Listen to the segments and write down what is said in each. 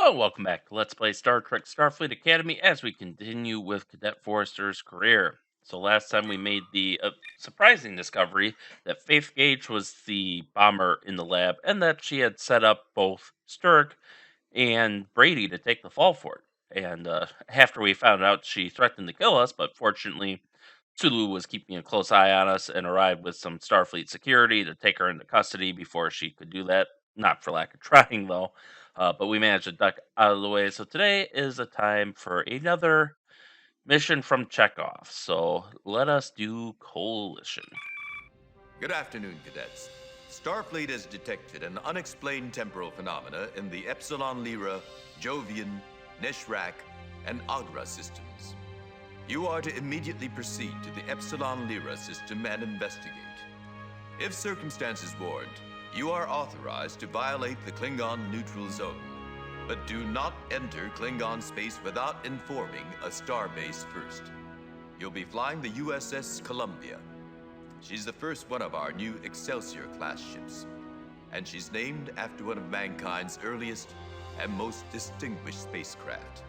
Hello, welcome back to Let's Play Star Trek Starfleet Academy as we continue with Cadet Forrester's career. So last time we made the surprising discovery that Faith Gage was the bomber in the lab and that she had set up both Sturck and Brady to take the fall for it. And after we found out she threatened to kill us, but fortunately Sulu was keeping a close eye on us and arrived with some Starfleet security to take her into custody before she could do that. Not for lack of trying, though. But we managed to duck out of the way. So today is a time for another mission from Chekov. So let us do Coalition. Good afternoon, cadets. Starfleet has detected an unexplained temporal phenomena in the Epsilon Lyra, Jovian, Neshrak, and Agra systems. You are to immediately proceed to the Epsilon Lyra system and investigate. If circumstances warrant, you are authorized to violate the Klingon Neutral Zone, but do not enter Klingon space without informing a starbase first. You'll be flying the USS Columbia. She's the first one of our new Excelsior-class ships, and she's named after one of mankind's earliest and most distinguished spacecraft.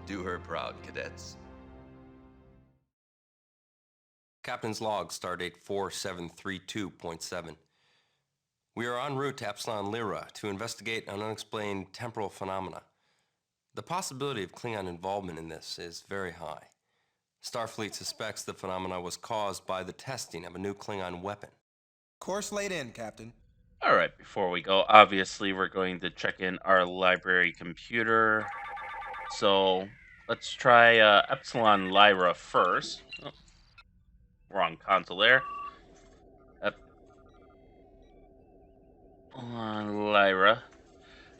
Do her proud, cadets. Captain's log, stardate 4732.7. We are en route to Epsilon Lyra to investigate an unexplained temporal phenomena. The possibility of Klingon involvement in this is very high. Starfleet suspects the phenomena was caused by the testing of a new Klingon weapon. Course laid in, Captain. All right, before we go, obviously we're going to check in our library computer. So let's try Epsilon Lyra first. Oh, wrong console there.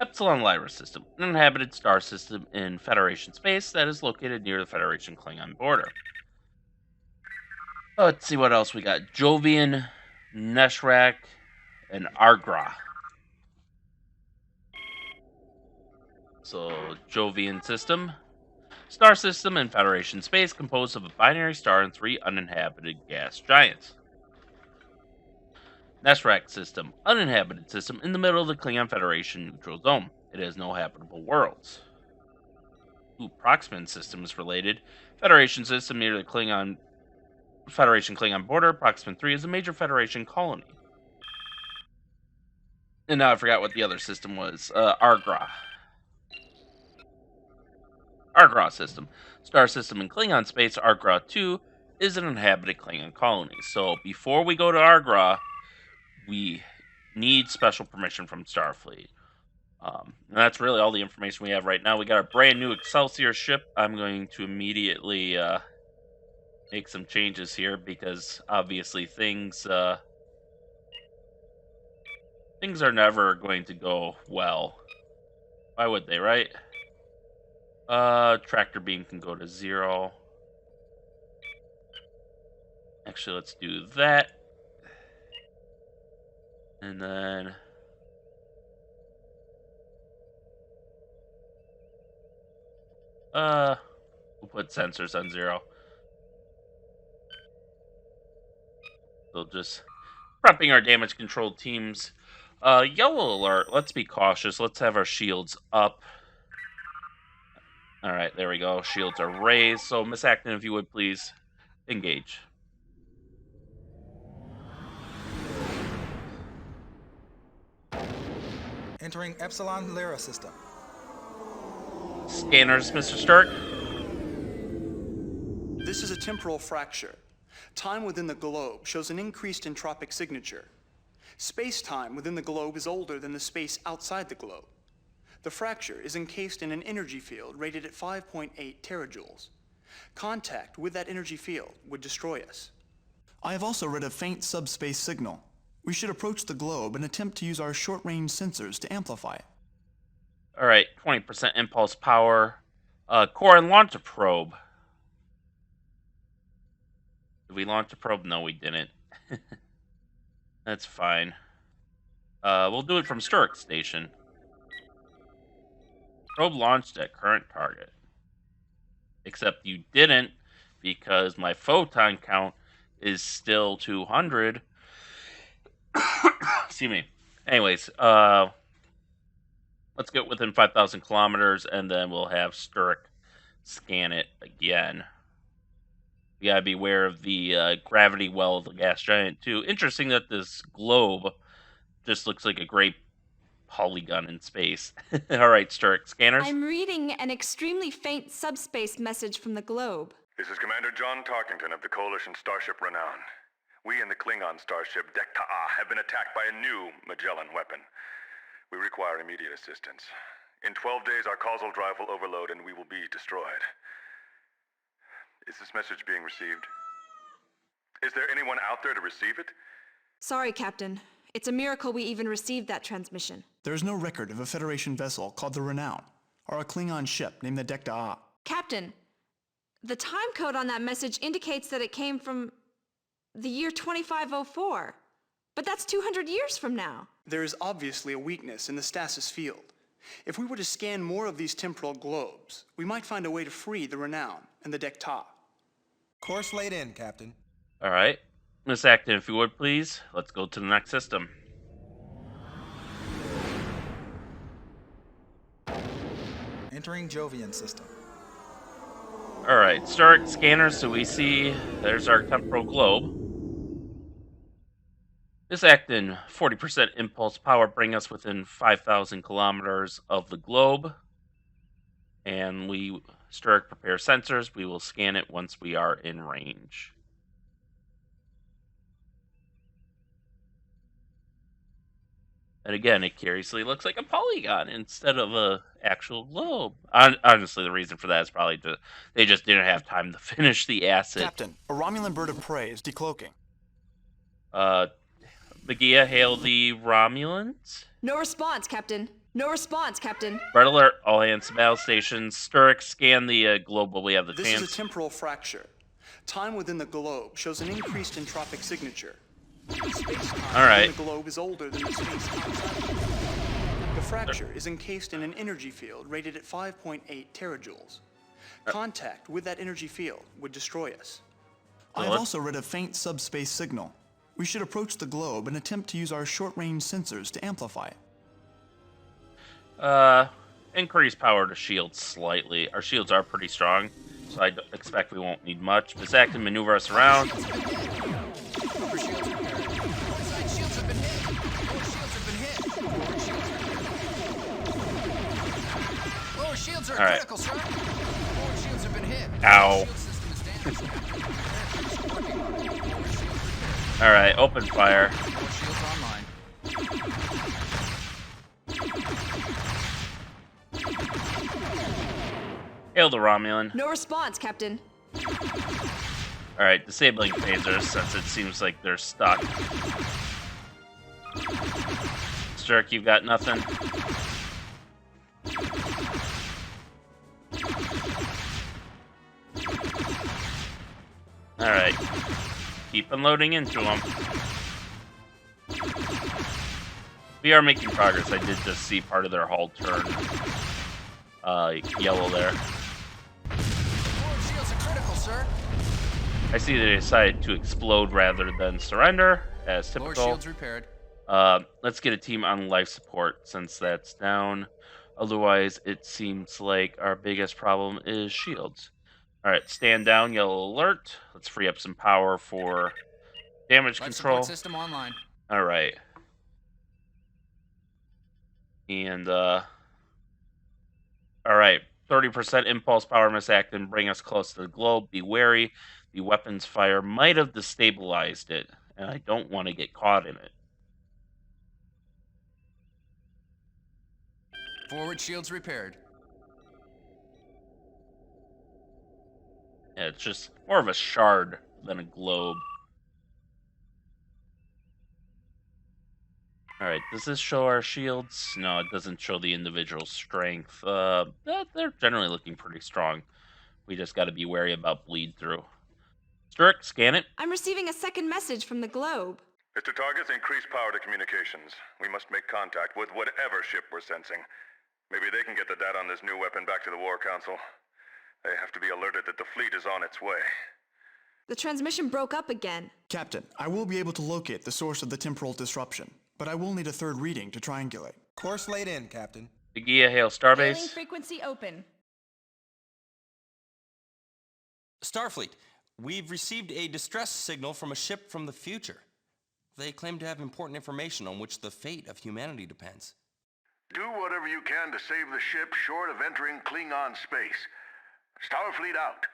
Epsilon Lyra system, an inhabited star system in Federation space that is located near the Federation Klingon border. Let's see what else we got. Jovian, Neshrak, and Argra. So, Jovian system. Star system in Federation space composed of a binary star and 3 uninhabited gas giants. Neshrak system, uninhabited system in the middle of the Klingon Federation Neutral Zone. It has no habitable worlds. Proxima system is related. Federation system near the Federation Klingon border. Proxima 3 is a major Federation colony. And now I forgot what the other system was. Argra. Argra system. Star system in Klingon space. Argra 2 is an inhabited Klingon colony. So before we go to Argra, we need special permission from Starfleet. And that's really all the information we have right now. We got a brand new Excelsior ship. I'm going to immediately make some changes here because obviously things are never going to go well. Why would they, right? Tractor beam can go to 0. Actually, let's do that. And then we'll put sensors on 0. So just prepping our damage control teams. Yellow alert. Let's be cautious. Let's have our shields up. All right, there we go. Shields are raised. So Miss Acton, if you would please engage. Entering Epsilon Lyra system. Scanners, Mr. Stark. This is a temporal fracture. Time within the globe shows an increased entropic signature. Space-time within the globe is older than the space outside the globe. The fracture is encased in an energy field rated at 5.8 terajoules. Contact with that energy field would destroy us. I have also read a faint subspace signal. We should approach the globe and attempt to use our short-range sensors to amplify it. All right, 20% impulse power. Core and launch a probe. Did we launch a probe? No, we didn't. That's fine. We'll do it from Sturrock Station. Probe launched at current target. Except you didn't, because my photon count is still 200. Excuse me. Anyways, Let's get within 5,000 kilometers, and then we'll have Sturek scan it again. We gotta be aware of the gravity well of the gas giant, too. Interesting that this globe just looks like a great polygon in space. All right, Sturek, scanners. I'm reading an extremely faint subspace message from the globe. This is Commander John Tarkington of the Coalition Starship Renown. We and the Klingon starship Duk'Ret have been attacked by a new Magellan weapon. We require immediate assistance. In 12 days, our causal drive will overload and we will be destroyed. Is this message being received? Is there anyone out there to receive it? Sorry, Captain. It's a miracle we even received that transmission. There is no record of a Federation vessel called the Renown, or a Klingon ship named the Duk'Ret. Captain, the time code on that message indicates that it came from the year 2504. But that's 200 years from now. There is obviously a weakness in the stasis field. If we were to scan more of these temporal globes, we might find a way to free the Renown and the Duk'Ret. Course laid in, Captain. All right. Miss Acton, if you would, please. Let's go to the next system. Entering Jovian system. All right, start scanner. So we see there's our temporal globe. Miss Acton, 40% impulse power, bring us within 5,000 kilometers of the globe. And we, Sturek, prepare sensors. We will scan it once we are in range. And again, it curiously looks like a polygon instead of a actual globe. Honestly, the reason for that is probably they just didn't have time to finish the acid. Captain, a Romulan bird of prey is decloaking. Magia, hail the Romulans. No response, Captain. No response, Captain. Red alert, all hands to battle stations. Sturek, scan the globe while we have the chance. This is a temporal fracture. Time within the globe shows an increased entropic signature. Space-time all right. within the globe is older than the space outside. The fracture is encased in an energy field rated at 5.8 terajoules. Contact with that energy field would destroy us. I have also read a faint subspace signal. We should approach the globe and attempt to use our short-range sensors to amplify it. Increase power to shields slightly. Our shields are pretty strong, so I expect we won't need much. Miss Acton, maneuver us around. Shields are all right. critical, sir. Forward shields have been hit. Ow. Shield system is All right, open fire. Shields online. Hail the Romulan. No response, Captain. All right, disabling phasers since it seems like they're stuck. Sturek, you've got nothing. All right, keep unloading into them. We are making progress. I did just see part of their hull turn yellow there. Forward shields are critical, sir. I see they decided to explode rather than surrender, as Forward typical. shields repaired. Let's get a team on life support since that's down. Otherwise, it seems like our biggest problem is shields. All right, stand down, yellow alert. Let's free up some power for damage Life control. support system online. All right. And, all right, 30% impulse power, Miss Acton. Bring us close to the globe. Be wary. The weapon's fire might have destabilized it, and I don't want to get caught in it. Forward shields repaired. Yeah, it's just more of a shard than a globe. Alright, does this show our shields? No, it doesn't show the individual strength. They're generally looking pretty strong. We just gotta be wary about bleed through. Sturek, scan it. I'm receiving a second message from the globe. Mr. Targets, increase power to communications. We must make contact with whatever ship we're sensing. Maybe they can get the data on this new weapon back to the War Council. They have to be alerted that the fleet is on its way. The transmission broke up again. Captain, I will be able to locate the source of the temporal disruption, but I will need a third reading to triangulate. Course laid in, Captain. Agia, hail Hailing Starbase. frequency open. Starfleet, we've received a distress signal from a ship from the future. They claim to have important information on which the fate of humanity depends. Do whatever you can to save the ship short of entering Klingon space. Starfleet out.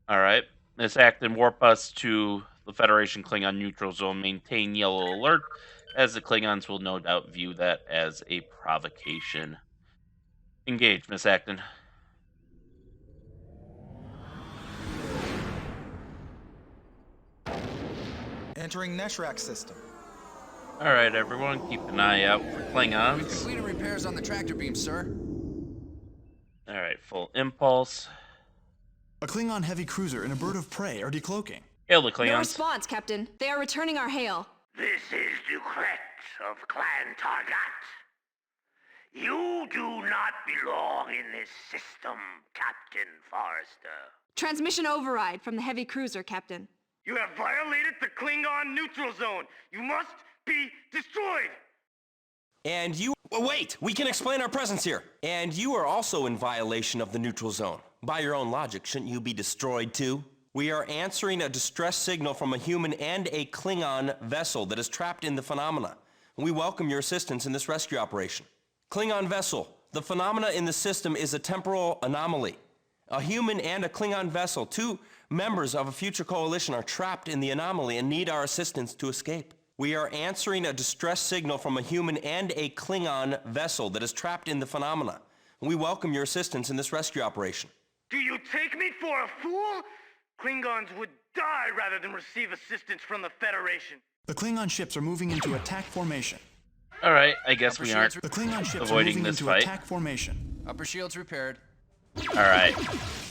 Alright. Miss Acton, warp us to the Federation Klingon Neutral Zone. Maintain yellow alert, as the Klingons will no doubt view that as a provocation. Engage, Miss Acton. Entering Neshrak system. Alright, everyone, keep an eye out for We Klingons. completed repairs on the tractor beam, sir. Alright, full impulse. A Klingon heavy cruiser and a bird of prey are decloaking. Hail the No Klingons. response, Captain. They are returning our hail. This is Duk'Ret of Clan Targat. You do not belong in this system, Captain Forrester. Transmission override from the heavy cruiser, Captain. You have violated the Klingon Neutral Zone. You must be destroyed. And you... Wait! We can explain our presence here! And you are also in violation of the neutral zone. By your own logic, shouldn't you be destroyed too? We are answering a distress signal from a human and a Klingon vessel that is trapped in the phenomena. We welcome your assistance in this rescue operation. Klingon vessel, the phenomena in the system is a temporal anomaly. A human and a Klingon vessel, two members of a future coalition, are trapped in the anomaly and need our assistance to escape. We are answering a distress signal from a human and a Klingon vessel that is trapped in the phenomena. We welcome your assistance in this rescue operation. Do you take me for a fool? Klingons would die rather than receive assistance from the Federation. The Klingon ships are moving into attack formation. Alright, I guess we aren't The Klingon ships are avoiding moving this into fight. attack formation. Upper shields repaired. Alright.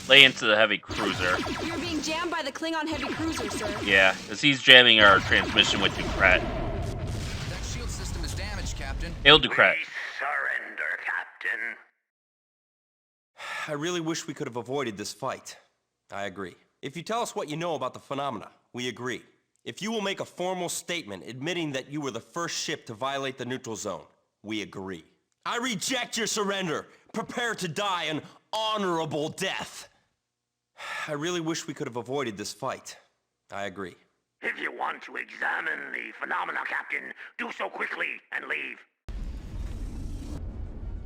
Lay into the heavy cruiser. We are being jammed by the Klingon heavy cruiser, sir. Yeah, because he's jamming our transmission with Duk'Ret. That shield system is damaged, Captain. Hail Duk'Ret. We surrender, Captain. I really wish we could have avoided this fight. I agree. If you tell us what you know about the phenomena, we agree. If you will make a formal statement admitting that you were the first ship to violate the neutral zone, we agree. I reject your surrender. Prepare to die an honorable death. I really wish we could have avoided this fight. I agree. If you want to examine the phenomena, Captain, do so quickly and leave.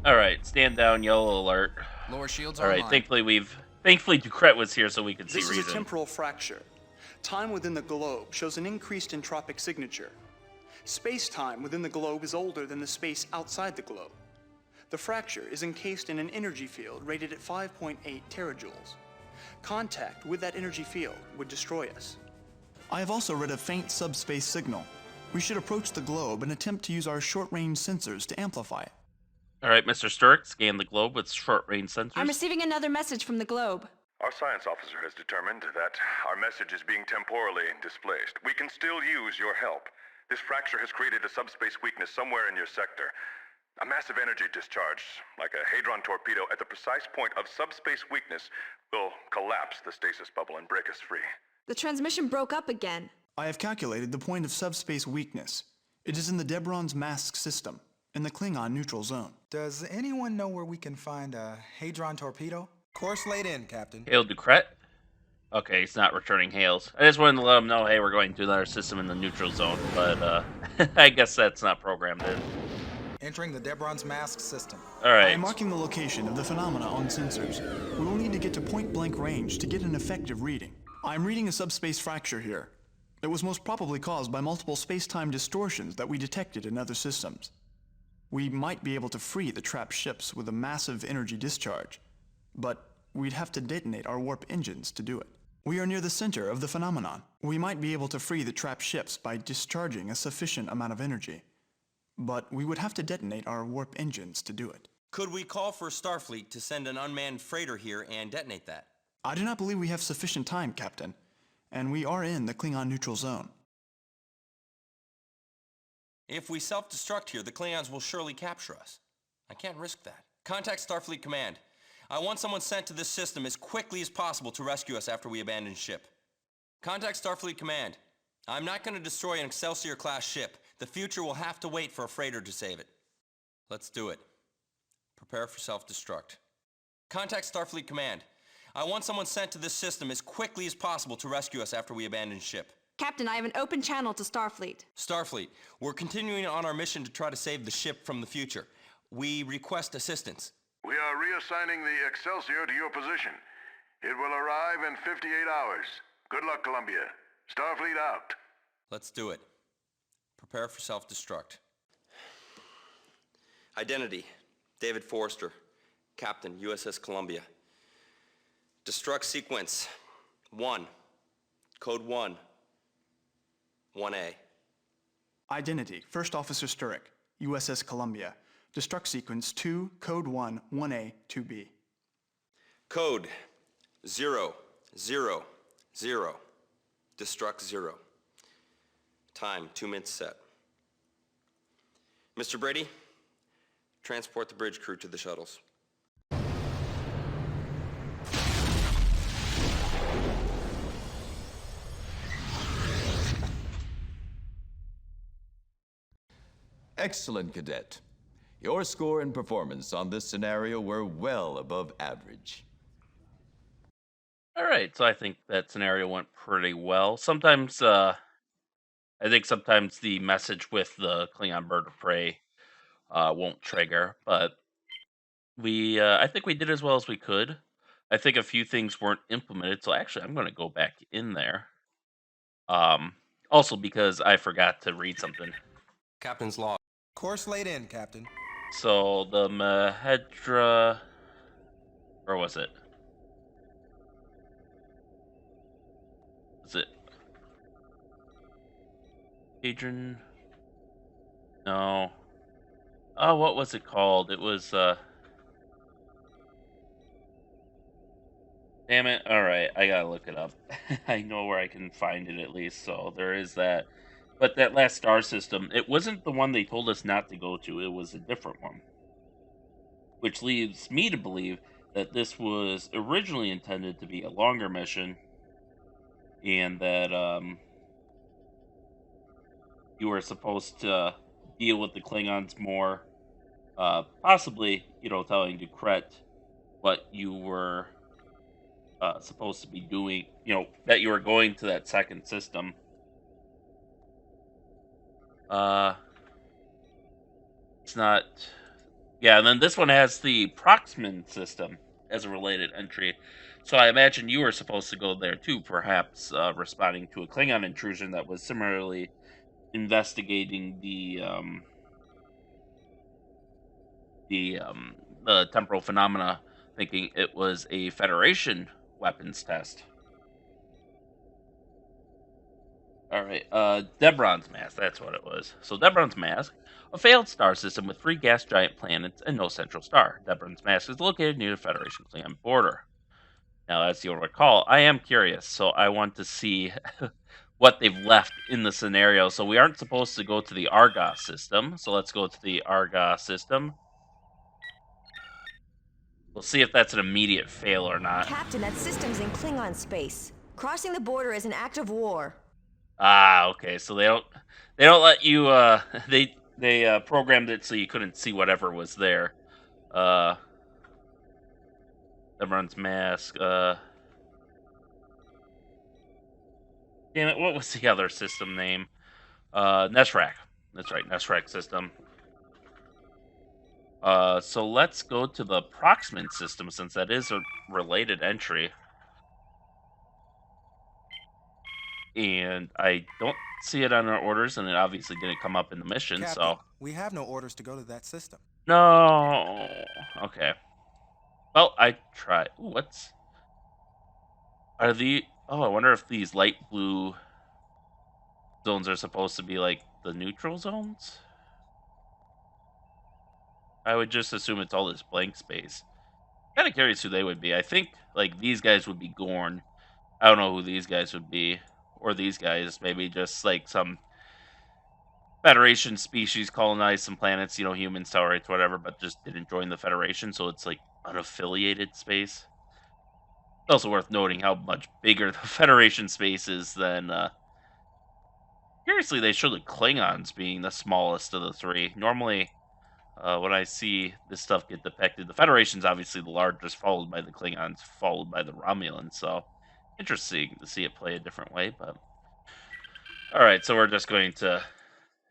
Alright, stand down, yellow alert. Lower shields Alright, online. thankfully Duk'Ret was here so we could see This is reason. a temporal fracture. Time within the globe shows an increased entropic signature. Space-time within the globe is older than the space outside the globe. The fracture is encased in an energy field rated at 5.8 terajoules. Contact with that energy field would destroy us. I have also read a faint subspace signal. We should approach the globe and attempt to use our short-range sensors to amplify it. Alright, Mr. Sturck, scan the globe with short-range sensors. I'm receiving another message from the globe. Our science officer has determined that our message is being temporally displaced. We can still use your help. This fracture has created a subspace weakness somewhere in your sector. A massive energy discharge, like a hadron torpedo, at the precise point of subspace weakness will collapse the stasis bubble and break us free. The transmission broke up again. I have calculated the point of subspace weakness. It is in the Debron's mask system, in the Klingon Neutral Zone. Does anyone know where we can find a hadron torpedo? Course laid in, Captain. Hail Duk'Ret. Okay, he's not returning hails. I just wanted to let him know, hey, we're going to another system in the neutral zone, but I guess that's not programmed in. Entering the Debron's mask system. I Alright. am marking the location of the phenomena on sensors. We will need to get to point-blank range to get an effective reading. I am reading a subspace fracture here. It was most probably caused by multiple space-time distortions that we detected in other systems. We might be able to free the trapped ships with a massive energy discharge, but we'd have to detonate our warp engines to do it. We are near the center of the phenomenon. We might be able to free the trapped ships by discharging a sufficient amount of energy, but we would have to detonate our warp engines to do it. Could we call for Starfleet to send an unmanned freighter here and detonate that? I do not believe we have sufficient time, Captain, and we are in the Klingon Neutral Zone. If we self-destruct here, the Klingons will surely capture us. I can't risk that. Contact Starfleet Command. I want someone sent to this system as quickly as possible to rescue us after we abandon ship. Contact Starfleet Command. I'm not going to destroy an Excelsior-class ship. The future will have to wait for a freighter to save it. Let's do it. Prepare for self-destruct. Contact Starfleet Command. I want someone sent to this system as quickly as possible to rescue us after we abandon ship. Captain, I have an open channel to Starfleet. Starfleet, we're continuing on our mission to try to save the ship from the future. We request assistance. We are reassigning the Excelsior to your position. It will arrive in 58 hours. Good luck, Columbia. Starfleet out. Let's do it. Prepare for self-destruct. Identity: David Forrester, Captain, USS Columbia. Destruct sequence: 1. Code 1. 1A. Identity: First Officer Sturek, USS Columbia. Destruct sequence 2, Code 1, 1A, 2B. Code 0, 0, 0. Destruct 0. Time, 2 minutes set. Mr. Brady, transport the bridge crew to the shuttles. Excellent, Cadet. Your score and performance on this scenario were well above average. All right, so I think that scenario went pretty well. Sometimes, I think sometimes the message with the Klingon bird of prey won't trigger, but I think we did as well as we could. I think a few things weren't implemented, so actually, I'm going to go back in there. Also because I forgot to read something. Captain's log. Course laid in, Captain. So the Mahedra, or was it? Was it Adrian? No. Oh, what was it called? It was damn it. All right, I gotta look it up. I know where I can find it at least. So there is that. But that last star system, it wasn't the one they told us not to go to. It was a different one. Which leads me to believe that this was originally intended to be a longer mission. And that you were supposed to deal with the Klingons more. Possibly, telling Duk'Ret what you were supposed to be doing. That you were going to that second system. It's not. Yeah, and then this one has the Proxman system as a related entry. So I imagine you were supposed to go there too, perhaps responding to a Klingon intrusion that was similarly investigating the temporal phenomena, thinking it was a Federation weapons test. Alright, Debron's Mask, that's what it was. So Debron's Mask, a failed star system with 3 gas giant planets and no central star. Debron's Mask is located near the Federation Klingon border. Now, as you'll recall, I am curious, so I want to see what they've left in the scenario. So we aren't supposed to go to the Argos system, so let's go to the Argos system. We'll see if that's an immediate fail or not. Captain, that system's in Klingon space. Crossing the border is an act of war. Ah, okay. So they don't let you. They programmed it so you couldn't see whatever was there. Debron's Mask. Damn it! What was the other system name? Neshrak. That's right, Neshrak system. So let's go to the Proxman system since that is a related entry. And I don't see it on our orders, and it obviously didn't come up in the mission, Captain, so... we have no orders to go to that system. No! Okay. Well, I tried. Ooh, what's... Are the... Oh, I wonder if these light blue zones are supposed to be, like, the neutral zones? I would just assume it's all this blank space. Kind of curious who they would be. I think, like, these guys would be Gorn. I don't know who these guys would be. Or these guys, maybe just like some Federation species colonized some planets, humans, Tellarites, whatever, but just didn't join the Federation, so it's like unaffiliated space. It's also worth noting how much bigger the Federation space is than... Curiously, they show the Klingons being the smallest of the 3. Normally, when I see this stuff get depicted. The Federation's obviously the largest, followed by the Klingons, followed by the Romulans. So interesting to see it play a different way. But all right, so we're just going to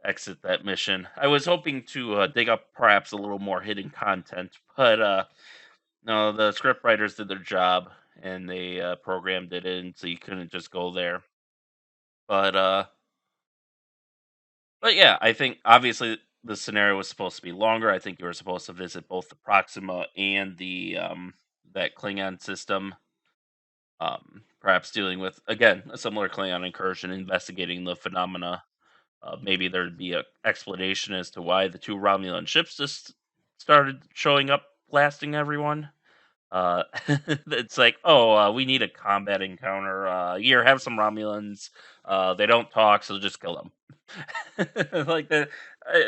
exit that mission. I was hoping to dig up perhaps a little more hidden content, but no, the script writers did their job and they programmed it in, so you couldn't just go there. But yeah, I think obviously the scenario was supposed to be longer. I think you were supposed to visit both the Proxima and the that Klingon system. Perhaps dealing with again a similar Klingon incursion, investigating the phenomena. Maybe there'd be a explanation as to why the two Romulan ships just started showing up, blasting everyone. It's like, oh, we need a combat encounter. Here, have some Romulans. They don't talk, so just kill them. Like that.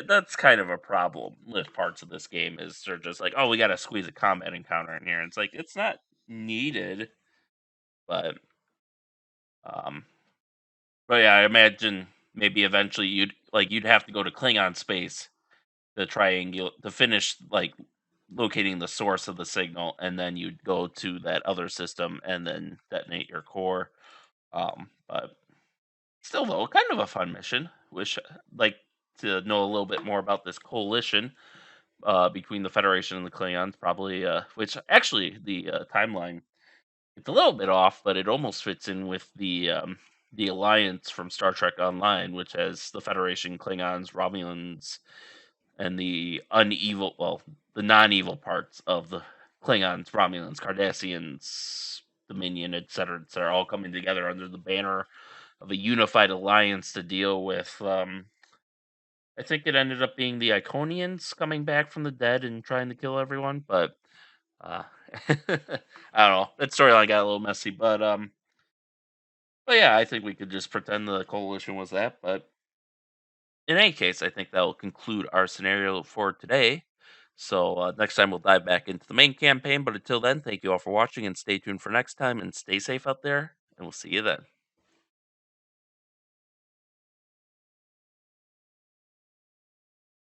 That's kind of a problem with parts of this game. Is they're just like, oh, we got to squeeze a combat encounter in here. And it's like it's not needed, but um, but yeah, I imagine maybe eventually you'd have to go to Klingon space to to finish like locating the source of the signal, and then you'd go to that other system and then detonate your core. But still, though, kind of a fun mission. Wish like to know a little bit more about this coalition between the Federation and the Klingons. Probably, which actually the timeline it's a little bit off, but it almost fits in with the alliance from Star Trek Online, which has the Federation, Klingons, Romulans, and the non-evil parts of the Klingons, Romulans, Cardassians, Dominion, et cetera, all coming together under the banner of a unified alliance to deal with. I think it ended up being the Iconians coming back from the dead and trying to kill everyone, but uh, I don't know. That storyline got a little messy, but yeah, I think we could just pretend the coalition was that. But in any case, I think that will conclude our scenario for today. So next time we'll dive back into the main campaign. But until then, thank you all for watching and stay tuned for next time and stay safe out there. And we'll see you then.